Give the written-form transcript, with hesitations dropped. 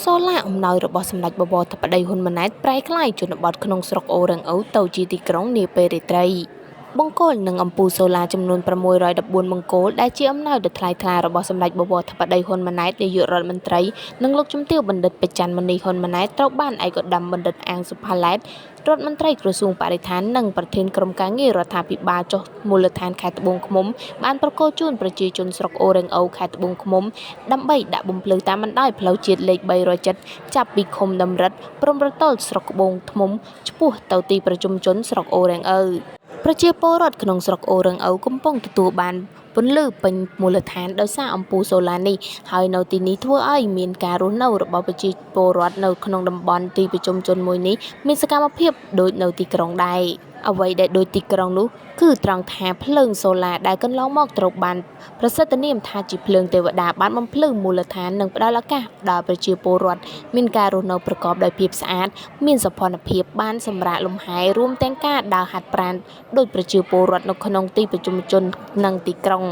សូឡាអំណោយរបស់សម្ដេចបវរធិបតីហ៊ុនម៉ាណែតប្រែក្លាយជនបទក្នុងស្រុកអូររឹងអូទៅជាទីក្រុងនាពេលរាត្រីបង្គោលនិងអំពូលសូឡាចំនួន614បង្គោលដែលជាអំណោយដ៏ថ្លៃថ្លារបស់សម្ដេចបវរធិបតីហ៊ុនម៉ាណែតនាយករដ្ឋមន្ត្រីនិងលោកជំទាវបណ្ឌិតពេជ្រច័ន្ទមនីហ៊ុនម៉ាណែតត្រូវបានឯកឧត្តមបណ្ឌិតអាងសុផាឡែតរដ្ឋមន្ត្រីក្រសួងបរិស្ថាននិងប្រធានក្រុមការងាររដ្ឋាភិបាលចុះមូលដ្ឋានខេត្តត្បូងឃ្មុំបានប្រគល់ជូនប្រជាជនស្រុកអូររឹងអូខេត្តត្បូងឃ្មុំដើម្បីដាក់បំភ្លឺតាមបណ្ដោយផ្លូវជាតិលេខ370ចាប់ពីឃុំដំរិតព្រំប្រទល់ស្រុកត្បូងឃ្មុំឆ្ពោះទៅទីប្រជុំជនស្រុកអូររឹងអូប្រជាពលរដ្ឋក្នុងស្រុកអូររឹងអូកំពុងទទួលបានពន្លឺពេញមូលដ្ឋានដោយសារអំពូលសូឡានេះហើយនៅទីនេះធ្វើឲ្យមានការរស់នៅរបស់ប្រជាពលរដ្ឋនៅក្នុងតំបន់ទីប្រជុំជនមួយនេះមានសកម្មភាពដូចនៅទីក្រុងដែរអ្វីដែលដូចទីក្រុងនោះគឺត្រង់ថាភ្លើងសូឡាដែលកន្លងមកត្រូវបានប្រសិទ្ធនាមថាជាភ្លើងទេវតាបានបំភ្លឺមូលដ្ឋាននិងផ្ដល់ឱកាសដល់ប្រជាពលរដ្ឋមានការរស់នៅប្រកបដោយភាពស្អាតមានសោភ័ណភាពបានសម្រាកលំហែរួមទាំងការដើរហាត់ប្រាណដោយប្រជាពលរដ្ឋនៅក្នុងទីប្រជុំជននិងទីក្រុង